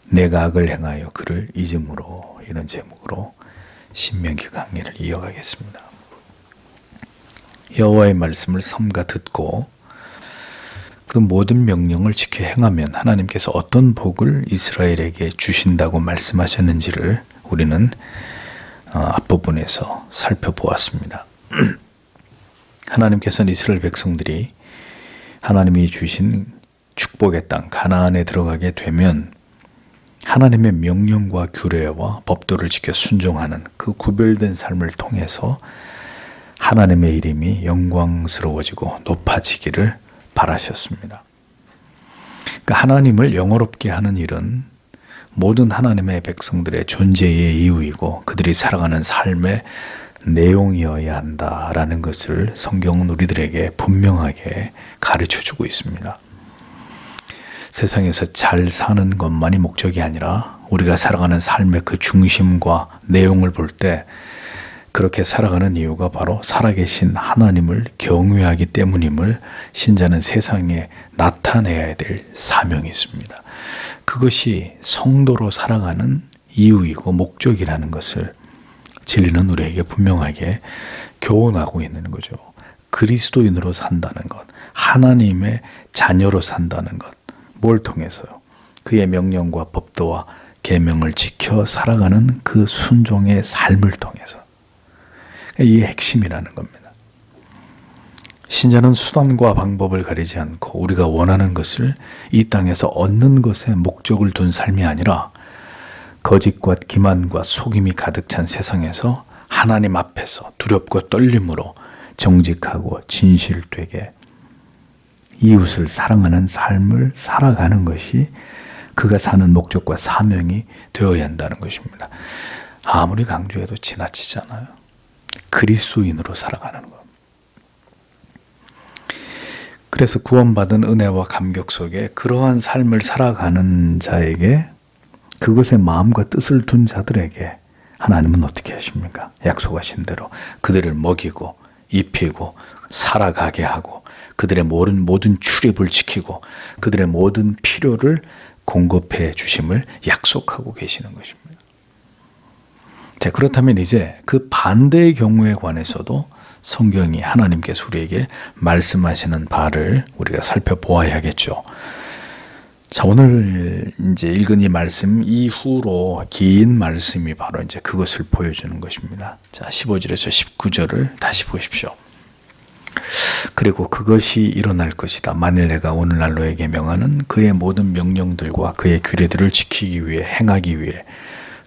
내가 악을 행하여 그를 잊음으로, 이런 제목으로 신명기 강의를 이어가겠습니다. 여호와의 말씀을 삼가 듣고 그 모든 명령을 지켜 행하면 하나님께서 어떤 복을 이스라엘에게 주신다고 말씀하셨는지를 우리는 앞부분에서 살펴보았습니다. 하나님께서는 이스라엘 백성들이 하나님이 주신 축복의 땅 가나안에 들어가게 되면 하나님의 명령과 규례와 법도를 지켜 순종하는 그 구별된 삶을 통해서 하나님의 이름이 영광스러워지고 높아지기를 바라셨습니다. 그러니까 하나님을 영화롭게 하는 일은 모든 하나님의 백성들의 존재의 이유이고 그들이 살아가는 삶의 내용이어야 한다라는 것을 성경은 우리들에게 분명하게 가르쳐주고 있습니다. 세상에서 잘 사는 것만이 목적이 아니라 우리가 살아가는 삶의 그 중심과 내용을 볼 때 그렇게 살아가는 이유가 바로 살아계신 하나님을 경외하기 때문임을 신자는 세상에 나타내야 될 사명이 있습니다. 그것이 성도로 살아가는 이유이고 목적이라는 것을 진리는 우리에게 분명하게 교훈하고 있는 거죠. 그리스도인으로 산다는 것, 하나님의 자녀로 산다는 것, 뭘 통해서요? 그의 명령과 법도와 계명을 지켜 살아가는 그 순종의 삶을 통해서. 이게 핵심이라는 겁니다. 신자는 수단과 방법을 가리지 않고 우리가 원하는 것을 이 땅에서 얻는 것에 목적을 둔 삶이 아니라 거짓과 기만과 속임이 가득 찬 세상에서 하나님 앞에서 두렵고 떨림으로 정직하고 진실되게 이웃을 사랑하는 삶을 살아가는 것이 그가 사는 목적과 사명이 되어야 한다는 것입니다. 아무리 강조해도 지나치잖아요. 그리스도인으로 살아가는 것. 그래서 구원받은 은혜와 감격 속에 그러한 삶을 살아가는 자에게 그것에 마음과 뜻을 둔 자들에게 하나님은 어떻게 하십니까? 약속하신 대로 그들을 먹이고 입히고 살아가게 하고 그들의 모든 출입을 지키고 그들의 모든 필요를 공급해 주심을 약속하고 계시는 것입니다. 자, 그렇다면 이제 그 반대의 경우에 관해서도 성경이 하나님께서 우리에게 말씀하시는 바를 우리가 살펴보아야겠죠. 자, 오늘 이제 읽은 이 말씀 이후로 긴 말씀이 바로 이제 그것을 보여주는 것입니다. 자, 15절에서 19절을 다시 보십시오. 그리고 그것이 일어날 것이다. 만일 내가 오늘날 너에게 명하는 그의 모든 명령들과 그의 규례들을 지키기 위해 행하기 위해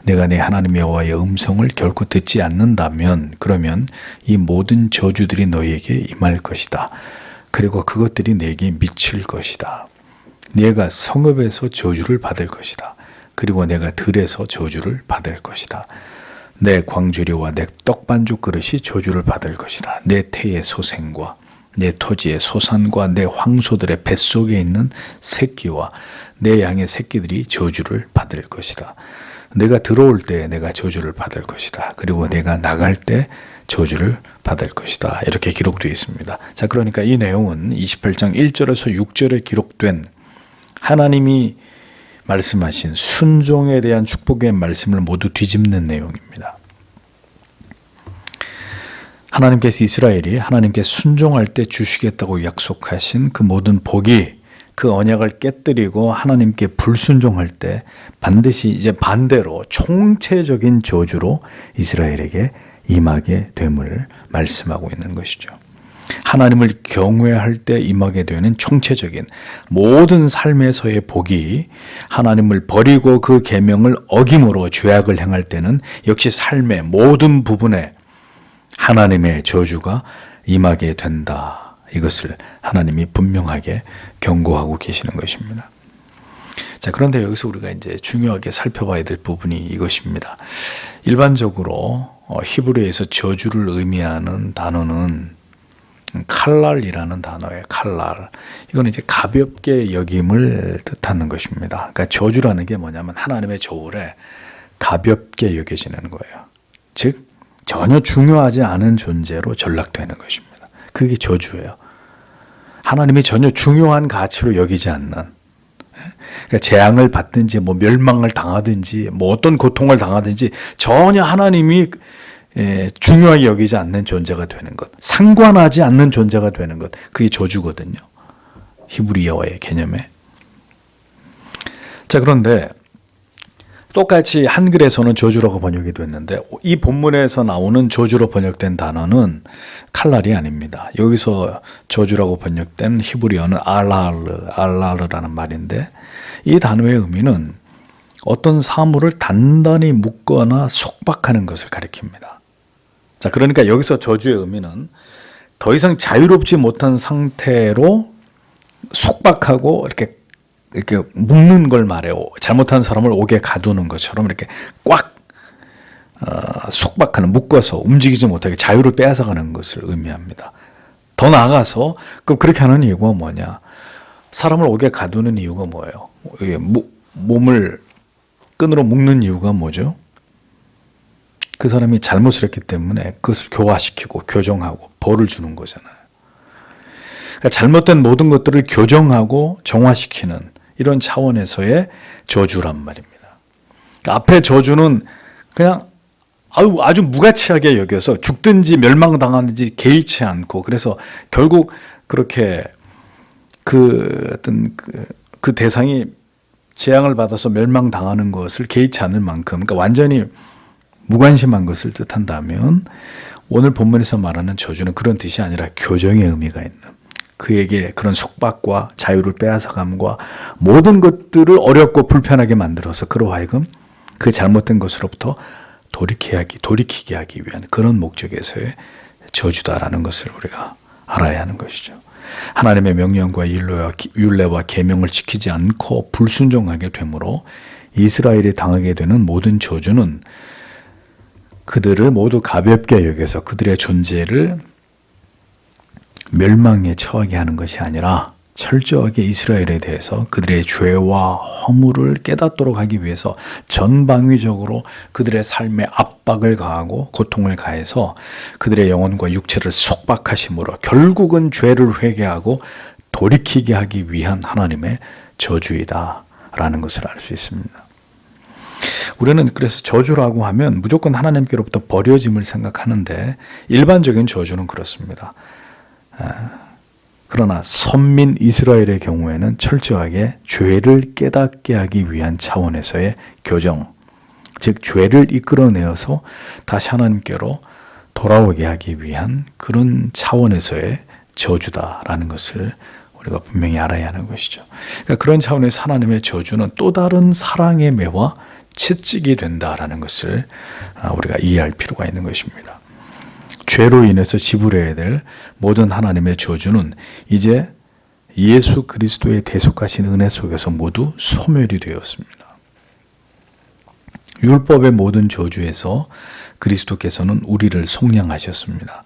내가 내 하나님 여호와의 음성을 결코 듣지 않는다면 그러면 이 모든 저주들이 너희에게 임할 것이다. 그리고 그것들이 내게 미칠 것이다. 내가 성읍에서 저주를 받을 것이다. 그리고 내가 들에서 저주를 받을 것이다. 내 광주리와 내 떡반죽 그릇이 저주를 받을 것이다. 내 태의 소생과 내 토지의 소산과 내 황소들의 뱃속에 있는 새끼와 내 양의 새끼들이 저주를 받을 것이다. 내가 들어올 때 내가 저주를 받을 것이다. 그리고 내가 나갈 때 저주를 받을 것이다. 이렇게 기록되어 있습니다. 자, 그러니까 이 내용은 28장 1절에서 6절에 기록된 하나님이 말씀하신 순종에 대한 축복의 말씀을 모두 뒤집는 내용입니다. 하나님께서 이스라엘이 하나님께 순종할 때 주시겠다고 약속하신 그 모든 복이 그 언약을 깨뜨리고 하나님께 불순종할 때 반드시 이제 반대로 총체적인 저주로 이스라엘에게 임하게 됨을 말씀하고 있는 것이죠. 하나님을 경외할 때 임하게 되는 총체적인 모든 삶에서의 복이 하나님을 버리고 그 계명을 어김으로 죄악을 행할 때는 역시 삶의 모든 부분에 하나님의 저주가 임하게 된다. 이것을 하나님이 분명하게 경고하고 계시는 것입니다. 자, 그런데 여기서 우리가 이제 중요하게 살펴봐야 될 부분이 이것입니다. 일반적으로 히브리어에서 저주를 의미하는 단어는 칼랄이라는 단어예요. 칼랄. 이건 이제 가볍게 여김을 뜻하는 것입니다. 그러니까 저주라는 게 뭐냐면 하나님의 저울에 가볍게 여겨지는 거예요. 즉 전혀 중요하지 않은 존재로 전락되는 것입니다. 그게 저주예요. 하나님이 전혀 중요한 가치로 여기지 않는, 그러니까 재앙을 받든지 뭐 멸망을 당하든지 뭐 어떤 고통을 당하든지 전혀 하나님이 중요하게 여기지 않는 존재가 되는 것, 상관하지 않는 존재가 되는 것, 그게 저주거든요. 히브리어의 개념에. 자, 그런데 똑같이 한글에서는 저주라고 번역이 됐는데 이 본문에서 나오는 저주로 번역된 단어는 칼날이 아닙니다. 여기서 저주라고 번역된 히브리어는 알라르라는 말인데 이 단어의 의미는 어떤 사물을 단단히 묶거나 속박하는 것을 가리킵니다. 자, 그러니까 여기서 저주의 의미는 더 이상 자유롭지 못한 상태로 속박하고 이렇게 묶는 걸 말해요. 잘못한 사람을 옥에 가두는 것처럼 이렇게 꽉 속박하는, 묶어서 움직이지 못하게 자유를 빼앗아가는 것을 의미합니다. 더 나아가서 그렇게 하는 이유가 뭐냐? 사람을 옥에 가두는 이유가 뭐예요? 몸을 끈으로 묶는 이유가 뭐죠? 그 사람이 잘못을 했기 때문에 그것을 교화시키고 교정하고 벌을 주는 거잖아요. 그러니까 잘못된 모든 것들을 교정하고 정화시키는 이런 차원에서의 저주란 말입니다. 그러니까 앞에 저주는 그냥 아주 무가치하게 여겨서 죽든지 멸망당하든지 개의치 않고, 그래서 결국 그렇게 그 대상이 재앙을 받아서 멸망당하는 것을 개의치 않을 만큼, 그러니까 완전히 무관심한 것을 뜻한다면 오늘 본문에서 말하는 저주는 그런 뜻이 아니라 교정의 의미가 있는, 그에게 그런 속박과 자유를 빼앗아감과 모든 것들을 어렵고 불편하게 만들어서 그로 하여금 그 잘못된 것으로부터 돌이키게 하기 위한 그런 목적에서의 저주다라는 것을 우리가 알아야 하는 것이죠. 하나님의 명령과 율례와 계명을 지키지 않고 불순종하게 되므로 이스라엘이 당하게 되는 모든 저주는 그들을 모두 가볍게 여겨서 그들의 존재를 멸망에 처하게 하는 것이 아니라 철저하게 이스라엘에 대해서 그들의 죄와 허물을 깨닫도록 하기 위해서 전방위적으로 그들의 삶에 압박을 가하고 고통을 가해서 그들의 영혼과 육체를 속박하심으로 결국은 죄를 회개하고 돌이키게 하기 위한 하나님의 저주이다라는 것을 알 수 있습니다. 우리는 그래서 저주라고 하면 무조건 하나님께로부터 버려짐을 생각하는데 일반적인 저주는 그렇습니다. 그러나 선민 이스라엘의 경우에는 철저하게 죄를 깨닫게 하기 위한 차원에서의 교정, 즉 죄를 이끌어내어서 다시 하나님께로 돌아오게 하기 위한 그런 차원에서의 저주다라는 것을 우리가 분명히 알아야 하는 것이죠. 그러니까 그런 차원에서 하나님의 저주는 또 다른 사랑의 매와 채찍이 된다라는 것을 우리가 이해할 필요가 있는 것입니다. 죄로 인해서 지불해야 될 모든 하나님의 저주는 이제 예수 그리스도의 대속하신 은혜 속에서 모두 소멸이 되었습니다. 율법의 모든 저주에서 그리스도께서는 우리를 속량하셨습니다.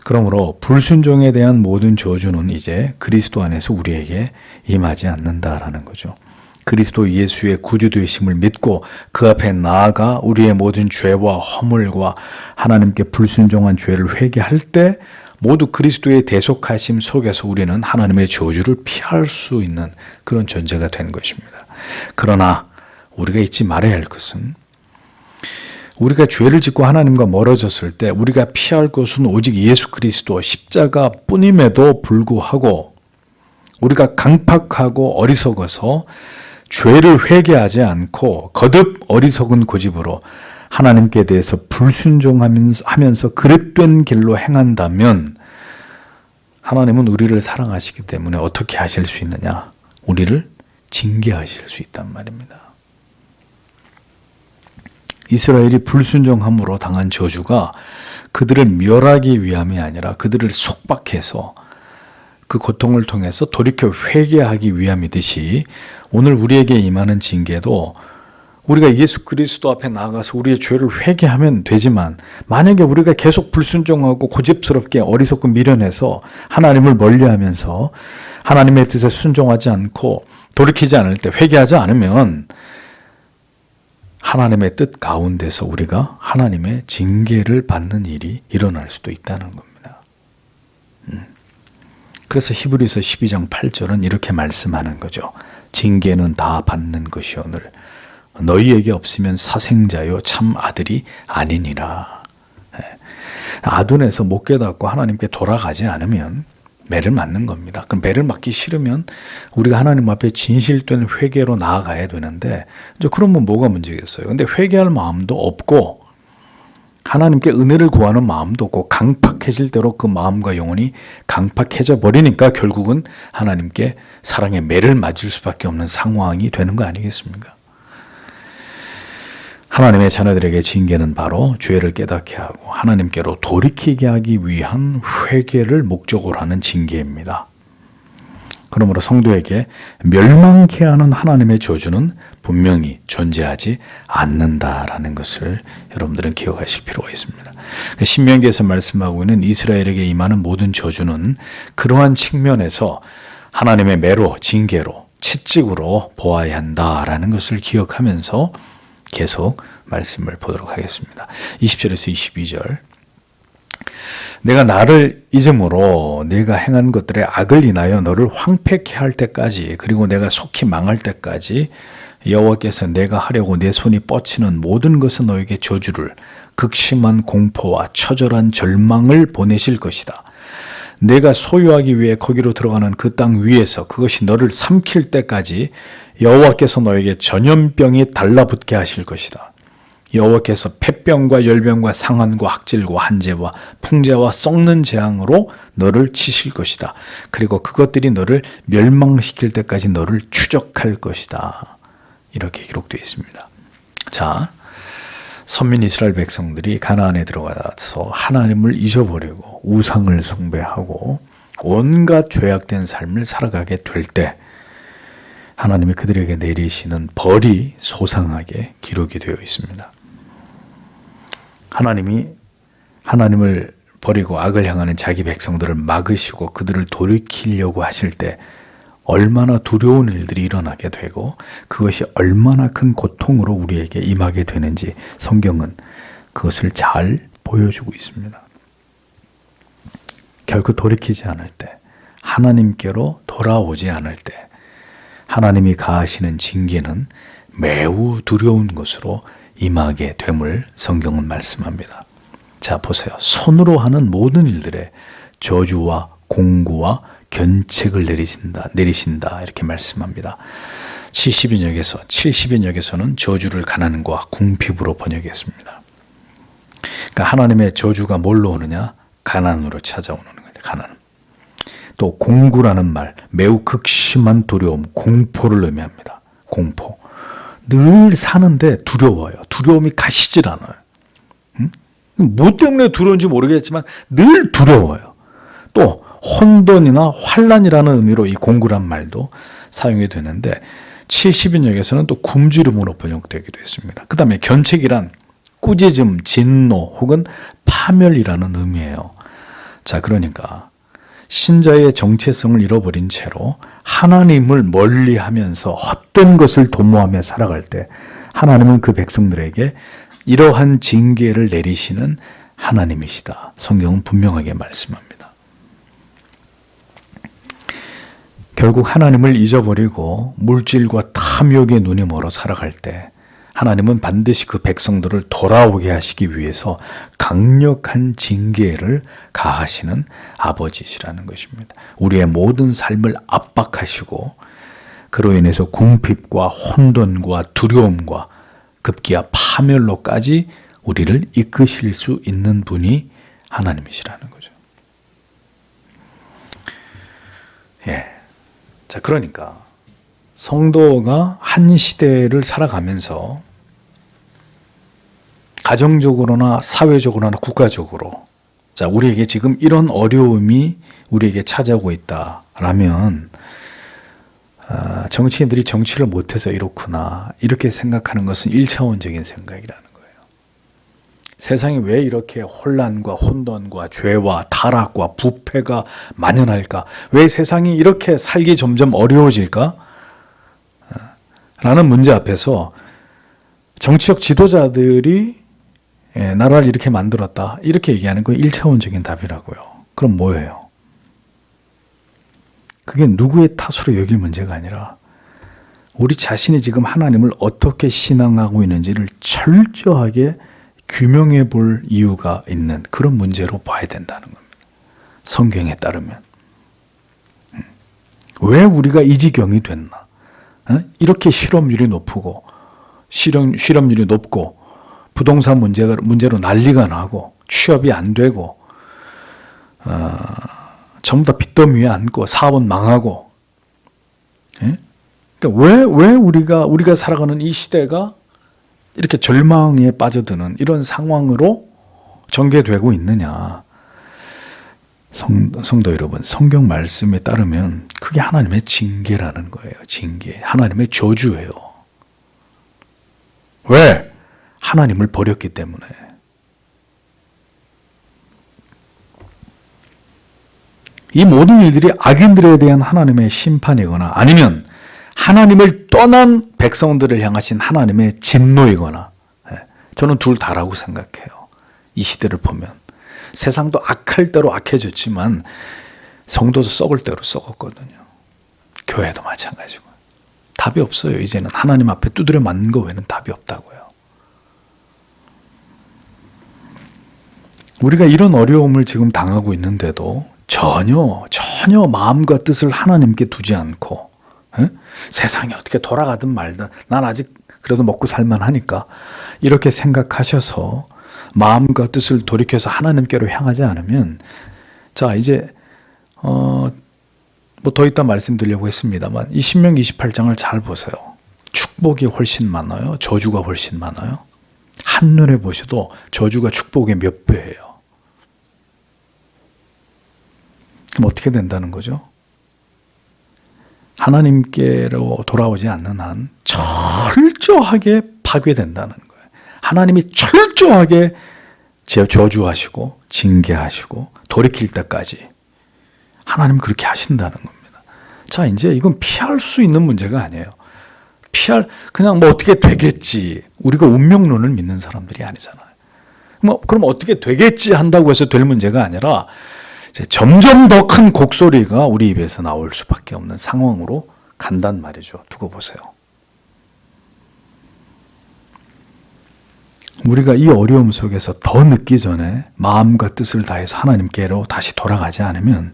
그러므로 불순종에 대한 모든 저주는 이제 그리스도 안에서 우리에게 임하지 않는다라는 거죠. 그리스도 예수의 구주되심을 믿고 그 앞에 나아가 우리의 모든 죄와 허물과 하나님께 불순종한 죄를 회개할 때 모두 그리스도의 대속하심 속에서 우리는 하나님의 저주를 피할 수 있는 그런 존재가 된 것입니다. 그러나 우리가 잊지 말아야 할 것은 우리가 죄를 짓고 하나님과 멀어졌을 때 우리가 피할 것은 오직 예수 그리스도 십자가뿐임에도 불구하고 우리가 강팍하고 어리석어서 죄를 회개하지 않고 거듭 어리석은 고집으로 하나님께 대해서 불순종하면서 그릇된 길로 행한다면 하나님은 우리를 사랑하시기 때문에 어떻게 하실 수 있느냐? 우리를 징계하실 수 있단 말입니다. 이스라엘이 불순종함으로 당한 저주가 그들을 멸하기 위함이 아니라 그들을 속박해서 그 고통을 통해서 돌이켜 회개하기 위함이듯이 오늘 우리에게 임하는 징계도 우리가 예수 그리스도 앞에 나아가서 우리의 죄를 회개하면 되지만 만약에 우리가 계속 불순종하고 고집스럽게 어리석고 미련해서 하나님을 멀리하면서 하나님의 뜻에 순종하지 않고 돌이키지 않을 때 회개하지 않으면 하나님의 뜻 가운데서 우리가 하나님의 징계를 받는 일이 일어날 수도 있다는 겁니다. 그래서 히브리서 12장 8절은 이렇게 말씀하는 거죠. 징계는 다 받는 것이오늘 너희에게 없으면 사생자요 참 아들이 아니니라. 아둔에서 못 깨닫고 하나님께 돌아가지 않으면 매를 맞는 겁니다. 그럼 매를 맞기 싫으면 우리가 하나님 앞에 진실된 회개로 나아가야 되는데 이제 그러면 뭐가 문제겠어요? 근데 회개할 마음도 없고 하나님께 은혜를 구하는 마음도 없고 강팍해질 대로 그 마음과 영혼이 강팍해져 버리니까 결국은 하나님께 사랑의 매를 맞을 수밖에 없는 상황이 되는 거 아니겠습니까? 하나님의 자녀들에게 징계는 바로 죄를 깨닫게 하고 하나님께로 돌이키게 하기 위한 회개를 목적으로 하는 징계입니다. 그러므로 성도에게 멸망케 하는 하나님의 저주는 분명히 존재하지 않는다라는 것을 여러분들은 기억하실 필요가 있습니다. 신명기에서 말씀하고 있는 이스라엘에게 임하는 모든 저주는 그러한 측면에서 하나님의 매로, 징계로, 채찍으로 보아야 한다라는 것을 기억하면서 계속 말씀을 보도록 하겠습니다. 20절에서 22절. 내가 나를 잊음으로 네가 행한 것들의 악을 인하여 너를 황폐케 할 때까지 그리고 내가 속히 망할 때까지 여호와께서 내가 하려고 내 손이 뻗치는 모든 것은 너에게 저주를 극심한 공포와 처절한 절망을 보내실 것이다. 내가 소유하기 위해 거기로 들어가는 그 땅 위에서 그것이 너를 삼킬 때까지 여호와께서 너에게 전염병이 달라붙게 하실 것이다. 여호와께서 폐병과 열병과 상한과 학질과 한재와 풍자와 썩는 재앙으로 너를 치실 것이다. 그리고 그것들이 너를 멸망시킬 때까지 너를 추적할 것이다. 이렇게 기록되어 있습니다. 자, 선민 이스라엘 백성들이 가나안에 들어가서 하나님을 잊어버리고 우상을 숭배하고 온갖 죄악된 삶을 살아가게 될 때 하나님이 그들에게 내리시는 벌이 소상하게 기록이 되어 있습니다. 하나님이 하나님을 버리고 악을 향하는 자기 백성들을 막으시고 그들을 돌이키려고 하실 때 얼마나 두려운 일들이 일어나게 되고 그것이 얼마나 큰 고통으로 우리에게 임하게 되는지 성경은 그것을 잘 보여주고 있습니다. 결코 돌이키지 않을 때, 하나님께로 돌아오지 않을 때 하나님이 가하시는 징계는 매우 두려운 것으로 임하게 됨을 성경은 말씀합니다. 자, 보세요. 손으로 하는 모든 일들에 저주와 공구와 견책을 내리신다 이렇게 말씀합니다. 70인역에서는 저주를 가난과 궁핍으로 번역했습니다. 그러니까 하나님의 저주가 뭘로 오느냐? 가난으로 찾아오는 거예요. 가난. 또 공구라는 말, 매우 극심한 두려움, 공포를 의미합니다. 공포. 늘 사는데 두려워요. 두려움이 가시질 않아요. 뭐 때문에 두려운지 모르겠지만 늘 두려워요. 또 혼돈이나 환란이라는 의미로 이 공구란 말도 사용이 되는데 70인역에서는 또 굶주림으로 번역되기도 했습니다. 그 다음에 견책이란 꾸짖음, 진노 혹은 파멸이라는 의미예요. 자, 그러니까 신자의 정체성을 잃어버린 채로 하나님을 멀리하면서 헛된 것을 도모하며 살아갈 때 하나님은 그 백성들에게 이러한 징계를 내리시는 하나님이시다. 성경은 분명하게 말씀합니다. 결국 하나님을 잊어버리고 물질과 탐욕에 눈이 멀어 살아갈 때 하나님은 반드시 그 백성들을 돌아오게 하시기 위해서 강력한 징계를 가하시는 아버지시라는 것입니다. 우리의 모든 삶을 압박하시고 그로 인해서 궁핍과 혼돈과 두려움과 급기야 파멸로까지 우리를 이끄실 수 있는 분이 하나님이시라는 거죠. 예. 자, 그러니까 성도가 한 시대를 살아가면서 가정적으로나 사회적으로나 국가적으로 자, 우리에게 지금 이런 어려움이 우리에게 찾아오고 있다라면 정치인들이 정치를 못해서 이렇구나 이렇게 생각하는 것은 1차원적인 생각이라는 거예요. 세상이 왜 이렇게 혼란과 혼돈과 죄와 타락과 부패가 만연할까? 왜 세상이 이렇게 살기 점점 어려워질까? 라는 문제 앞에서 정치적 지도자들이 나라를 이렇게 만들었다 이렇게 얘기하는 건 1차원적인 답이라고요. 그럼 뭐예요? 그게 누구의 탓으로 여길 문제가 아니라 우리 자신이 지금 하나님을 어떻게 신앙하고 있는지를 철저하게 규명해 볼 이유가 있는 그런 문제로 봐야 된다는 겁니다. 성경에 따르면. 왜 우리가 이 지경이 됐나? 이렇게 실업률이 높고 실업률이 높고 부동산 문제로 난리가 나고 취업이 안 되고 전부 다 빚더미에 앉고 사업은 망하고 그러니까 왜 우리가 살아가는 이 시대가 이렇게 절망에 빠져드는 이런 상황으로 전개되고 있느냐. 성도 여러분, 성경 말씀에 따르면 그게 하나님의 징계라는 거예요. 징계. 하나님의 저주예요. 왜? 하나님을 버렸기 때문에. 이 모든 일들이 악인들에 대한 하나님의 심판이거나 아니면 하나님을 떠난 백성들을 향하신 하나님의 진노이거나 저는 둘 다라고 생각해요. 이 시대를 보면. 세상도 악할 대로 악해졌지만 성도도 썩을 대로 썩었거든요. 교회도 마찬가지고. 답이 없어요. 이제는 하나님 앞에 두드려 맞는 거 외에는 답이 없다고요. 우리가 이런 어려움을 지금 당하고 있는데도 전혀 마음과 뜻을 하나님께 두지 않고 세상이 어떻게 돌아가든 말든 난 아직 그래도 먹고 살만하니까 이렇게 생각하셔서 마음과 뜻을 돌이켜서 하나님께로 향하지 않으면 자 이제 뭐 더 이따 말씀드리려고 했습니다만 이 신명기 28장을 잘 보세요. 축복이 훨씬 많아요. 저주가 훨씬 많아요. 한눈에 보셔도 저주가 축복의 몇 배예요. 그럼 어떻게 된다는 거죠? 하나님께로 돌아오지 않는 한 철저하게 파괴된다는 거예요. 하나님이 철저하게 저주하시고 징계하시고 돌이킬 때까지 하나님 그렇게 하신다는 겁니다. 자, 이제 이건 피할 수 있는 문제가 아니에요. 그냥 뭐 어떻게 되겠지. 우리가 운명론을 믿는 사람들이 아니잖아요. 그럼 어떻게 되겠지 한다고 해서 될 문제가 아니라 이제 점점 더 큰 곡소리가 우리 입에서 나올 수밖에 없는 상황으로 간단 말이죠. 두고 보세요. 우리가 이 어려움 속에서 더 늦기 전에 마음과 뜻을 다해서 하나님께로 다시 돌아가지 않으면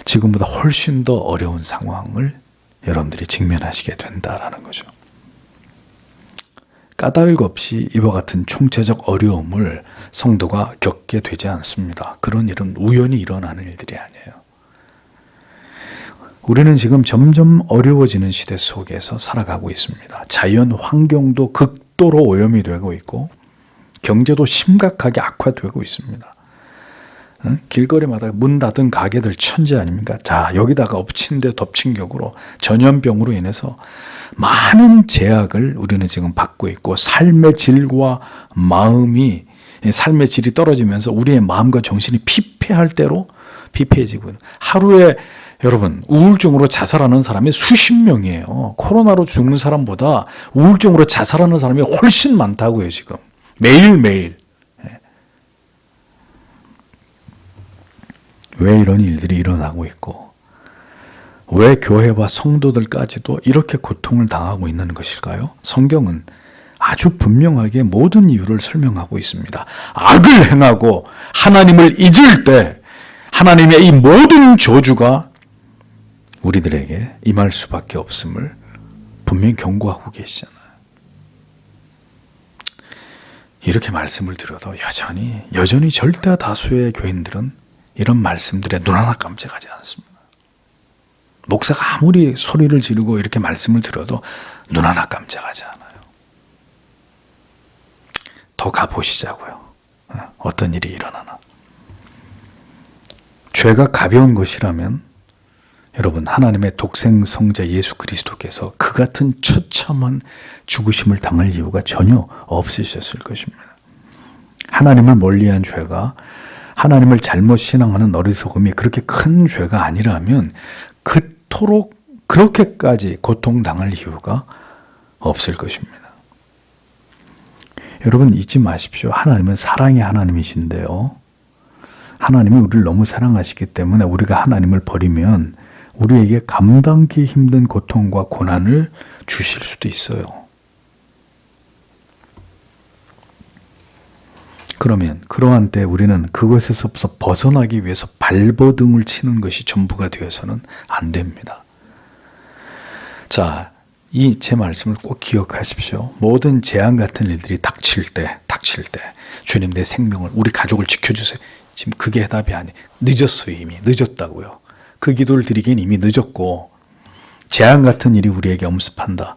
지금보다 훨씬 더 어려운 상황을 여러분들이 직면하시게 된다라는 거죠. 까닭 없이 이와 같은 총체적 어려움을 성도가 겪게 되지 않습니다. 그런 일은 우연히 일어나는 일들이 아니에요. 우리는 지금 점점 어려워지는 시대 속에서 살아가고 있습니다. 자연 환경도 극도로 오염이 되고 있고 경제도 심각하게 악화되고 있습니다. 길거리마다 문 닫은 가게들 천지 아닙니까? 자, 여기다가 엎친 데 덮친 격으로 전염병으로 인해서 많은 제약을 우리는 지금 받고 있고 삶의 질과 삶의 질이 떨어지면서 우리의 마음과 정신이 피폐할 대로 피폐해지고 하루에 여러분 우울증으로 자살하는 사람이 수십 명이에요. 코로나로 죽는 사람보다 우울증으로 자살하는 사람이 훨씬 많다고요. 지금 매일매일. 왜 이런 일들이 일어나고 있고 왜 교회와 성도들까지도 이렇게 고통을 당하고 있는 것일까요? 성경은 아주 분명하게 모든 이유를 설명하고 있습니다. 악을 행하고 하나님을 잊을 때 하나님의 이 모든 저주가 우리들에게 임할 수밖에 없음을 분명히 경고하고 계시잖아요. 이렇게 말씀을 드려도 여전히 절대 다수의 교인들은 이런 말씀들에 눈 하나 깜짝하지 않습니다. 목사가 아무리 소리를 지르고 이렇게 말씀을 들어도 눈 하나 깜짝하지 않아요. 더 가보시자고요. 어떤 일이 일어나나. 죄가 가벼운 것이라면 여러분 하나님의 독생 성자 예수 그리스도께서 그 같은 처참한 죽으심을 당할 이유가 전혀 없으셨을 것입니다. 하나님을 멀리한 죄가 하나님을 잘못 신앙하는 어리석음이 그렇게 큰 죄가 아니라면 그토록 그렇게까지 고통당할 이유가 없을 것입니다. 여러분 잊지 마십시오. 하나님은 사랑의 하나님이신데요. 하나님이 우리를 너무 사랑하시기 때문에 우리가 하나님을 버리면 우리에게 감당기 힘든 고통과 고난을 주실 수도 있어요. 그러면 그러한 때 우리는 그것에서부터 벗어나기 위해서 발버둥을 치는 것이 전부가 되어서는 안 됩니다. 자, 이 제 말씀을 꼭 기억하십시오. 모든 재앙 같은 일들이 닥칠 때 주님 내 생명을, 우리 가족을 지켜주세요. 지금 그게 해답이 아니에요. 늦었어요. 이미 늦었다고요. 그 기도를 드리기엔 이미 늦었고, 재앙 같은 일이 우리에게 엄습한다.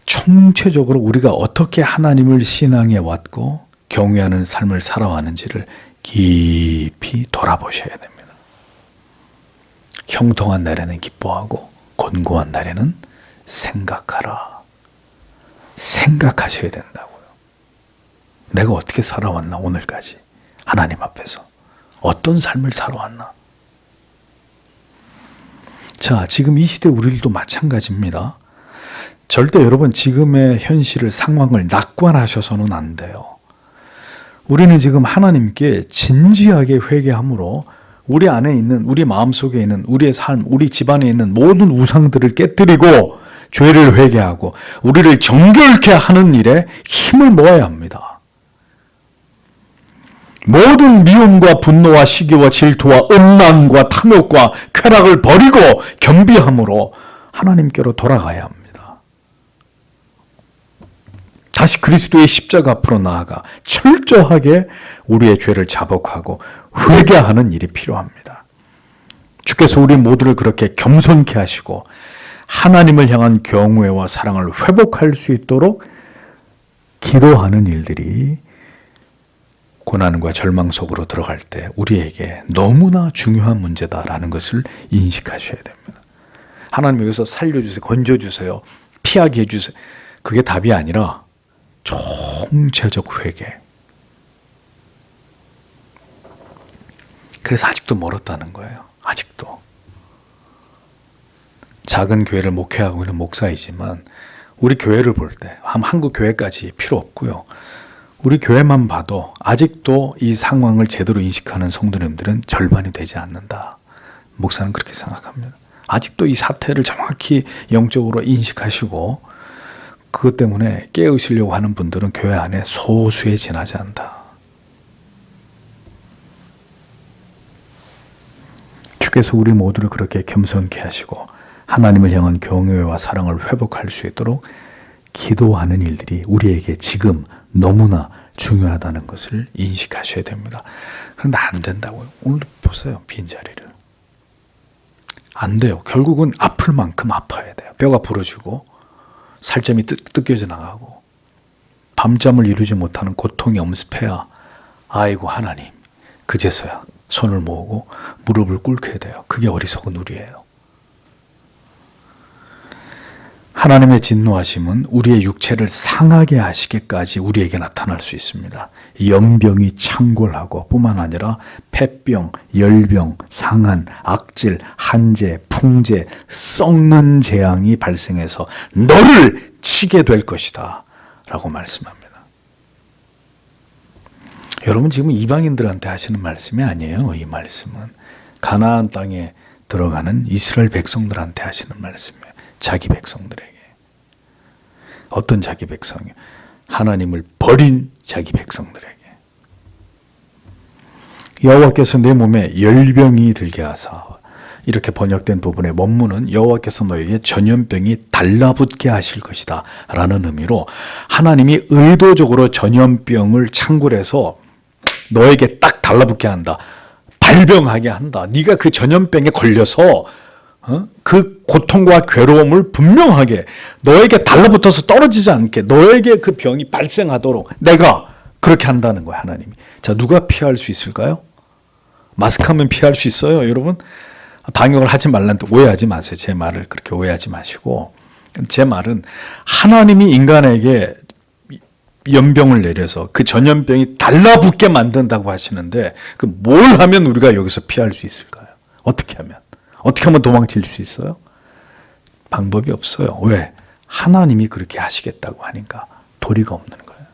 총체적으로 우리가 어떻게 하나님을 신앙해 왔고 경외하는 삶을 살아왔는지를 깊이 돌아보셔야 됩니다. 형통한 날에는 기뻐하고 곤고한 날에는 생각하라. 생각하셔야 된다고요. 내가 어떻게 살아왔나, 오늘까지 하나님 앞에서 어떤 삶을 살아왔나. 자, 지금 이 시대 우리들도 마찬가지입니다. 절대 여러분 지금의 현실을, 상황을 낙관하셔서는 안 돼요. 우리는 지금 하나님께 진지하게 회개함으로 우리 안에 있는, 우리 마음속에 있는, 우리의 삶, 우리 집안에 있는 모든 우상들을 깨뜨리고 죄를 회개하고 우리를 정결케 하는 일에 힘을 모아야 합니다. 모든 미움과 분노와 시기와 질투와 음란과 탐욕과 쾌락을 버리고 겸비함으로 하나님께로 돌아가야 합니다. 다시 그리스도의 십자가 앞으로 나아가 철저하게 우리의 죄를 자복하고 회개하는 일이 필요합니다. 주께서 우리 모두를 그렇게 겸손케 하시고 하나님을 향한 경외와 사랑을 회복할 수 있도록 기도하는 일들이 고난과 절망 속으로 들어갈 때 우리에게 너무나 중요한 문제다라는 것을 인식하셔야 됩니다. 하나님 여기서 살려주세요, 건져주세요, 피하게 해주세요. 그게 답이 아니라 총체적 회개. 그래서 아직도 멀었다는 거예요. 아직도. 작은 교회를 목회하고 있는 목사이지만 우리 교회를 볼 때 한국 교회까지 필요 없고요. 우리 교회만 봐도 아직도 이 상황을 제대로 인식하는 성도님들은 절반이 되지 않는다. 목사는 그렇게 생각합니다. 아직도 이 사태를 정확히 영적으로 인식하시고 그것 때문에 깨우시려고 하는 분들은 교회 안에 소수에 지나지 않는다. 주께서 우리 모두를 그렇게 겸손케 하시고 하나님을 향한 경외와 사랑을 회복할 수 있도록 기도하는 일들이 우리에게 지금 너무나 중요하다는 것을 인식하셔야 됩니다. 그런데 안 된다고요. 오늘도 보세요. 빈자리를. 안 돼요. 결국은 아플 만큼 아파야 돼요. 뼈가 부러지고 살점이 뜯겨져 나가고 밤잠을 이루지 못하는 고통이 엄습해야 아이고 하나님, 그제서야 손을 모으고 무릎을 꿇게 돼요. 그게 어리석은 우리예요. 하나님의 진노하심은 우리의 육체를 상하게 하시기까지 우리에게 나타날 수 있습니다. 연병이 창궐하고 뿐만 아니라 폐병, 열병, 상한, 악질, 한재, 풍재, 썩는 재앙이 발생해서 너를 치게 될 것이다 라고 말씀합니다. 여러분 지금 이방인들한테 하시는 말씀이 아니에요. 이 말씀은 가나안 땅에 들어가는 이스라엘 백성들한테 하시는 말씀이에요. 자기 백성들에게. 어떤 자기 백성이요? 하나님을 버린 자기 백성들에게. 여호와께서 내 몸에 열병이 들게 하사, 이렇게 번역된 부분의 원문은 여호와께서 너에게 전염병이 달라붙게 하실 것이다 라는 의미로 하나님이 의도적으로 전염병을 창궐해서 너에게 딱 달라붙게 한다. 발병하게 한다. 네가 그 전염병에 걸려서 그 고통과 괴로움을 분명하게 너에게 달라붙어서 떨어지지 않게 너에게 그 병이 발생하도록 내가 그렇게 한다는 거예요. 하나님이. 자, 누가 피할 수 있을까요? 마스크하면 피할 수 있어요, 여러분? 방역을 하지 말라는 데 오해하지 마세요. 제 말을 그렇게 오해하지 마시고, 제 말은 하나님이 인간에게 연병을 내려서 그 전염병이 달라붙게 만든다고 하시는데 그 뭘 하면 우리가 여기서 피할 수 있을까요? 어떻게 하면? 어떻게 하면 도망칠 수 있어요? 방법이 없어요. 왜? 하나님이 그렇게 하시겠다고 하니까 도리가 없는 거예요.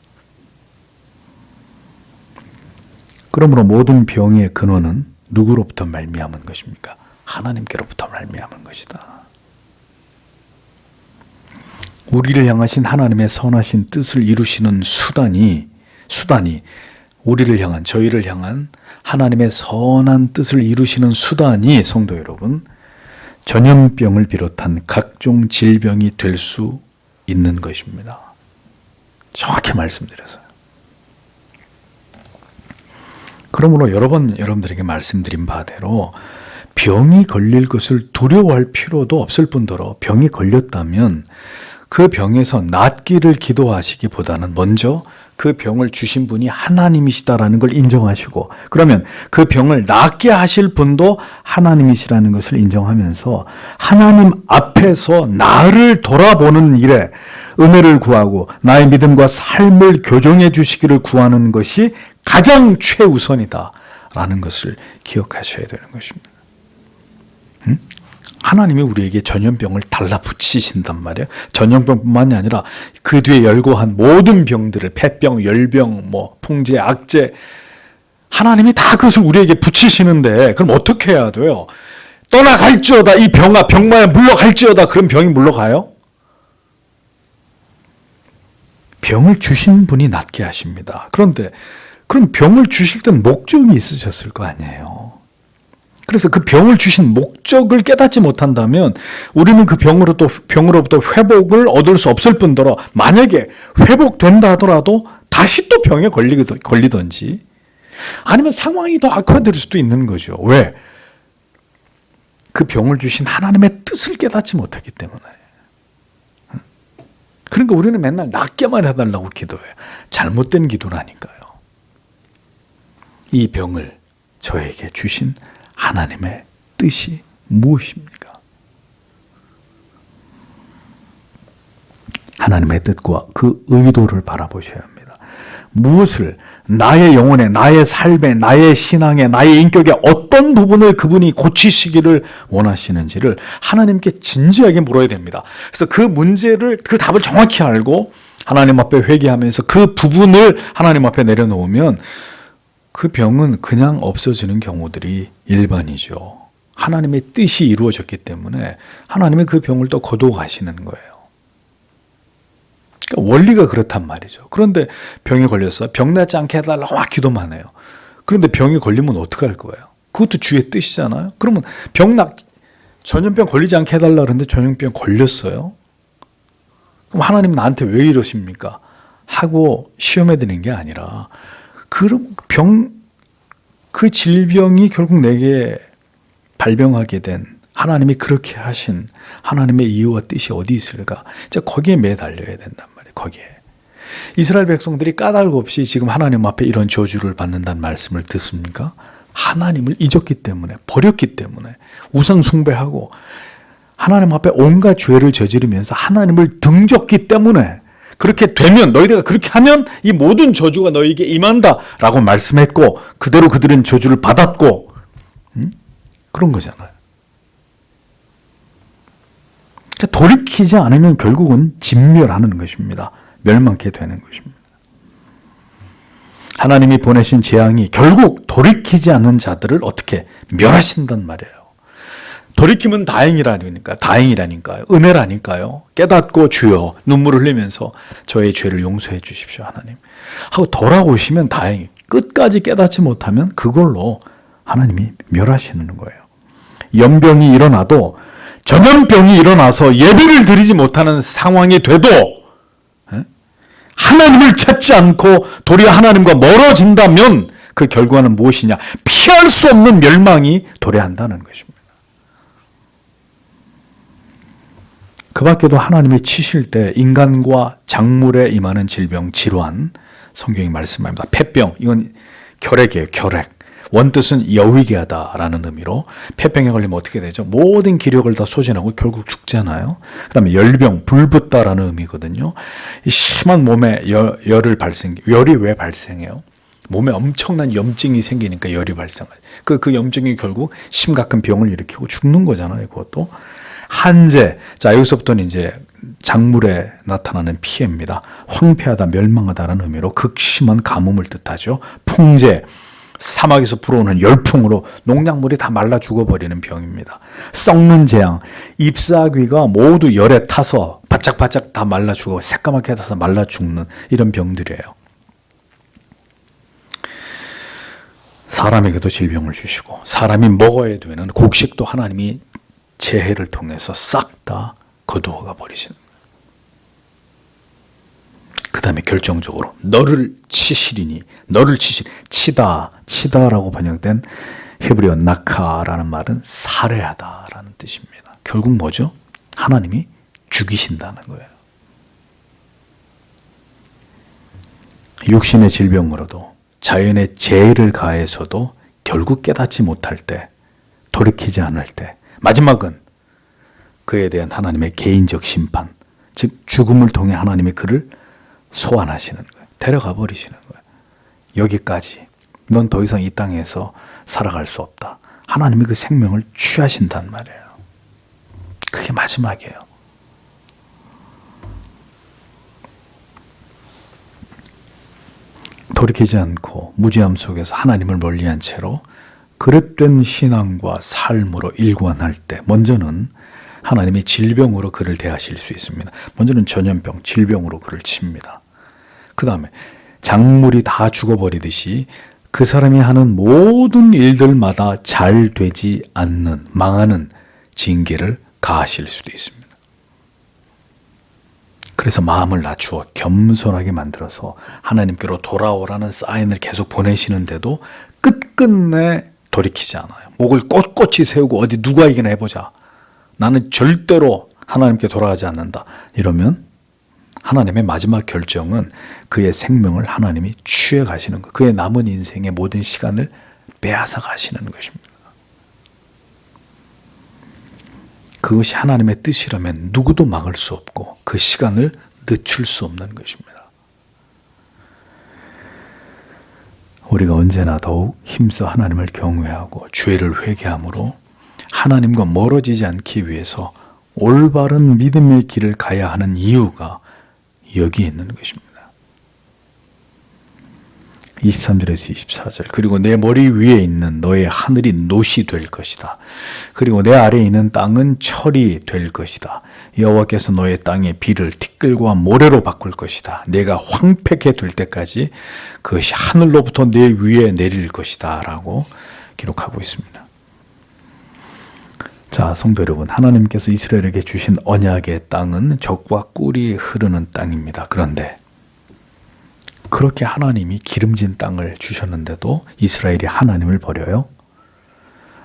그러므로 모든 병의 근원은 누구로부터 말미암은 것입니까? 하나님께로부터 말미암은 것이다. 우리를 향하신 하나님의 선하신 뜻을 이루시는 수단이 우리를 향한, 저희를 향한 하나님의 선한 뜻을 이루시는 수단이, 성도 여러분, 전염병을 비롯한 각종 질병이 될 수 있는 것입니다. 정확히 말씀드려서요. 그러므로 여러 번 여러분들에게 말씀드린 바대로 병이 걸릴 것을 두려워할 필요도 없을 뿐더러 병이 걸렸다면 그 병에서 낫기를 기도하시기보다는 먼저 그 병을 주신 분이 하나님이시다라는 걸 인정하시고, 그러면 그 병을 낫게 하실 분도 하나님이시라는 것을 인정하면서 하나님 앞에서 나를 돌아보는 일에 은혜를 구하고 나의 믿음과 삶을 교정해 주시기를 구하는 것이 가장 최우선이다라는 것을 기억하셔야 되는 것입니다. 하나님이 우리에게 전염병을 달라붙이신단 말이에요. 전염병뿐만이 아니라 그 뒤에 열거한 모든 병들을, 폐병, 열병, 풍제, 악재, 하나님이 다 그것을 우리에게 붙이시는데 그럼 어떻게 해야 돼요? 떠나갈지어다, 이 병마에 물러갈지어다. 그럼 병이 물러가요? 병을 주신 분이 낫게 하십니다. 그런데 그럼 병을 주실 땐 목적이 있으셨을 거 아니에요. 그래서 그 병을 주신 목적을 깨닫지 못한다면 우리는 그 병으로부터 회복을 얻을 수 없을 뿐더러 만약에 회복된다 하더라도 다시 또 병에 걸리든지 아니면 상황이 더 악화될 수도 있는 거죠. 왜? 그 병을 주신 하나님의 뜻을 깨닫지 못하기 때문에. 그러니까 우리는 맨날 낫게만 해달라고 기도해요. 잘못된 기도라니까요. 이 병을 저에게 주신 하나님의 뜻이 무엇입니까? 하나님의 뜻과 그 의도를 바라보셔야 합니다. 무엇을 나의 영혼에, 나의 삶에, 나의 신앙에, 나의 인격에 어떤 부분을 그분이 고치시기를 원하시는지를 하나님께 진지하게 물어야 됩니다. 그래서 그 문제를, 그 답을 정확히 알고 하나님 앞에 회개하면서 그 부분을 하나님 앞에 내려놓으면 그 병은 그냥 없어지는 경우들이 일반이죠. 하나님의 뜻이 이루어졌기 때문에 하나님이 그 병을 또 거두어 가시는 거예요. 그러니까 원리가 그렇단 말이죠. 그런데 병에 걸렸어. 병 낫지 않게 해달라고 막 기도만 해요. 그런데 병이 걸리면 어떡할 거예요? 그것도 주의 뜻이잖아요. 그러면 전염병 걸리지 않게 해달라 그러는데 전염병 걸렸어요. 그럼 하나님 나한테 왜 이러십니까? 하고 시험해 드는 게 아니라 그럼 그 질병이 결국 내게 발병하게 된 하나님이 그렇게 하신 하나님의 이유와 뜻이 어디 있을까? 이제 거기에 매달려야 된단 말이에요. 거기에. 이스라엘 백성들이 까닭 없이 지금 하나님 앞에 이런 저주를 받는다는 말씀을 듣습니까? 하나님을 잊었기 때문에, 버렸기 때문에, 우상 숭배하고 하나님 앞에 온갖 죄를 저지르면서 하나님을 등졌기 때문에, 그렇게 되면, 너희들가 그렇게 하면 이 모든 저주가 너희에게 임한다 라고 말씀했고 그대로 그들은 저주를 받았고, 그런 거잖아요. 그러니까 돌이키지 않으면 결국은 진멸하는 것입니다. 멸망케 되는 것입니다. 하나님이 보내신 재앙이 결국 돌이키지 않는 자들을 어떻게 멸하신단 말이에요. 돌이키면 다행이라니까요. 은혜라니까요. 깨닫고 주여 눈물을 흘리면서 저의 죄를 용서해 주십시오 하나님 하고 돌아오시면 다행히, 끝까지 깨닫지 못하면 그걸로 하나님이 멸하시는 거예요. 연병이 일어나도, 전염병이 일어나서 예배를 드리지 못하는 상황이 돼도 하나님을 찾지 않고 도리어 하나님과 멀어진다면 그 결과는 무엇이냐? 피할 수 없는 멸망이 도래한다는 것입니다. 그 밖에도 하나님이 치실 때 인간과 작물에 임하는 질병, 질환, 성경이 말씀합니다. 폐병, 이건 결핵이에요. 결핵. 원뜻은 여위게 하다라는 의미로 폐병에 걸리면 어떻게 되죠? 모든 기력을 다 소진하고 결국 죽잖아요. 그 다음에 열병, 불붙다라는 의미거든요. 이 심한 몸에 열이 왜 발생해요? 몸에 엄청난 염증이 생기니까 열이 발생해요. 그 염증이 결국 심각한 병을 일으키고 죽는 거잖아요. 그것도. 한재, 자 여기서부터는 이제 작물에 나타나는 피해입니다. 황폐하다, 멸망하다라는 의미로 극심한 가뭄을 뜻하죠. 풍재, 사막에서 불어오는 열풍으로 농작물이 다 말라 죽어버리는 병입니다. 썩는 재앙, 잎사귀가 모두 열에 타서 바짝바짝 다 말라 죽어 새까맣게 타서 말라 죽는 이런 병들이에요. 사람에게도 질병을 주시고 사람이 먹어야 되는 곡식도 하나님이 재해를 통해서 싹 다 거두어가 버리시는 거예요. 그 다음에 결정적으로 너를 치시리니, 너를 치다라고 번역된 히브리어 나카라는 말은 살해하다라는 뜻입니다. 결국 뭐죠? 하나님이 죽이신다는 거예요. 육신의 질병으로도 자연의 재해를 가해서도 결국 깨닫지 못할 때, 돌이키지 않을 때, 마지막은 그에 대한 하나님의 개인적 심판, 즉 죽음을 통해 하나님이 그를 소환하시는 거예요. 데려가 버리시는 거예요. 여기까지. 넌 더 이상 이 땅에서 살아갈 수 없다. 하나님이 그 생명을 취하신단 말이에요. 그게 마지막이에요. 돌이키지 않고 무지함 속에서 하나님을 멀리한 채로 그릇된 신앙과 삶으로 일관할 때 먼저는 하나님이 질병으로 그를 대하실 수 있습니다. 먼저는 전염병, 질병으로 그를 칩니다. 그 다음에 작물이 다 죽어버리듯이 그 사람이 하는 모든 일들마다 잘 되지 않는, 망하는 징계를 가하실 수도 있습니다. 그래서 마음을 낮추어 겸손하게 만들어서 하나님께로 돌아오라는 사인을 계속 보내시는데도 끝끝내 돌이키지 않아요. 목을 꼿꼿이 세우고 어디 누가 이기나 해보자. 나는 절대로 하나님께 돌아가지 않는다. 이러면 하나님의 마지막 결정은 그의 생명을 하나님이 취해 가시는 것, 그의 남은 인생의 모든 시간을 빼앗아 가시는 것입니다. 그것이 하나님의 뜻이라면 누구도 막을 수 없고 그 시간을 늦출 수 없는 것입니다. 우리가 언제나 더욱 힘써 하나님을 경외하고 죄를 회개함으로 하나님과 멀어지지 않기 위해서 올바른 믿음의 길을 가야 하는 이유가 여기 있는 것입니다. 23절에서 24절. 그리고 내 머리 위에 있는 너의 하늘이 노시 될 것이다. 그리고 내 아래에 있는 땅은 철이 될 것이다. 여호와께서 너의 땅의 비를 티끌과 모래로 바꿀 것이다. 내가 황폐케 될 때까지 그것이 하늘로부터 내 위에 내릴 것이다. 라고 기록하고 있습니다. 자, 성도 여러분, 하나님께서 이스라엘에게 주신 언약의 땅은 젖과 꿀이 흐르는 땅입니다. 그런데 그렇게 하나님이 기름진 땅을 주셨는데도 이스라엘이 하나님을 버려요?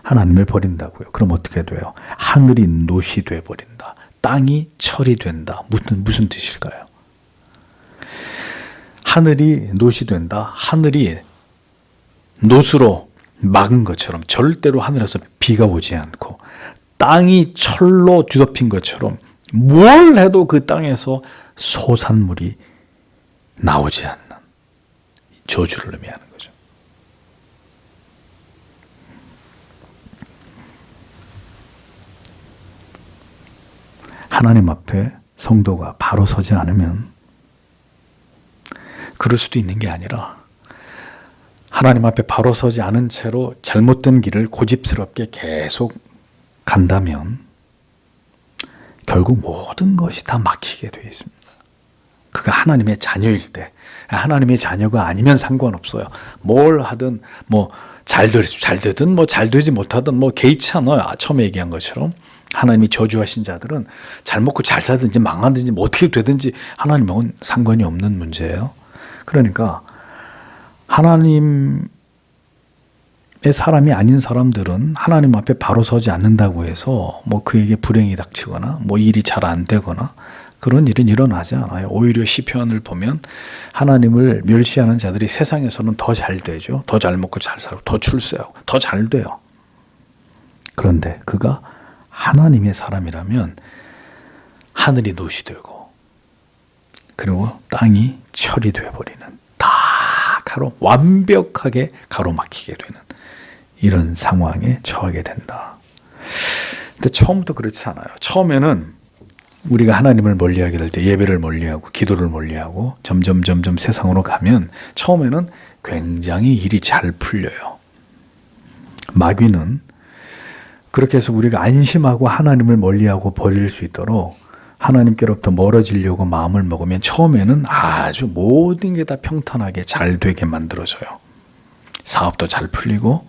하나님을 버린다고요. 그럼 어떻게 돼요? 하늘이 노시 돼 버린다. 땅이 철이 된다. 무슨 뜻일까요? 하늘이 노시 된다. 하늘이 노스로 막은 것처럼 절대로 하늘에서 비가 오지 않고 땅이 철로 뒤덮인 것처럼 뭘 해도 그 땅에서 소산물이 나오지 않는 저주를 의미하는 거죠. 하나님 앞에 성도가 바로 서지 않으면 그럴 수도 있는 게 아니라 하나님 앞에 바로 서지 않은 채로 잘못된 길을 고집스럽게 계속 간다면 결국 모든 것이 다 막히게 되어 있습니다. 그가 하나님의 자녀일 때, 하나님의 자녀가 아니면 상관없어요. 뭘 하든 잘 되든 잘 되지 못하든 개의치 않아요. 처음에 얘기한 것처럼 하나님이 저주하신 자들은 잘 먹고 잘 살든지 망하든지 어떻게 되든지 하나님하고는 상관이 없는 문제예요. 그러니까 하나님의 사람이 아닌 사람들은 하나님 앞에 바로 서지 않는다고 해서 그에게 불행이 닥치거나 일이 잘 안 되거나 그런 일은 일어나지 않아요. 오히려 시편을 보면 하나님을 멸시하는 자들이 세상에서는 더 잘 되죠. 더 잘 먹고 잘 살고 더 출세하고 더 잘 돼요. 그런데 그가 하나님의 사람이라면 하늘이 노시되고 그리고 땅이 철이 되어버리는, 다 완벽하게 가로막히게 되는 이런 상황에 처하게 된다. 근데 처음부터 그렇지 않아요. 처음에는 우리가 하나님을 멀리하게 될 때 예배를 멀리하고 기도를 멀리하고 점점 세상으로 가면 처음에는 굉장히 일이 잘 풀려요. 마귀는 그렇게 해서 우리가 안심하고 하나님을 멀리하고 버릴 수 있도록 하나님께로부터 멀어지려고 마음을 먹으면 처음에는 아주 모든 게 다 평탄하게 잘 되게 만들어져요. 사업도 잘 풀리고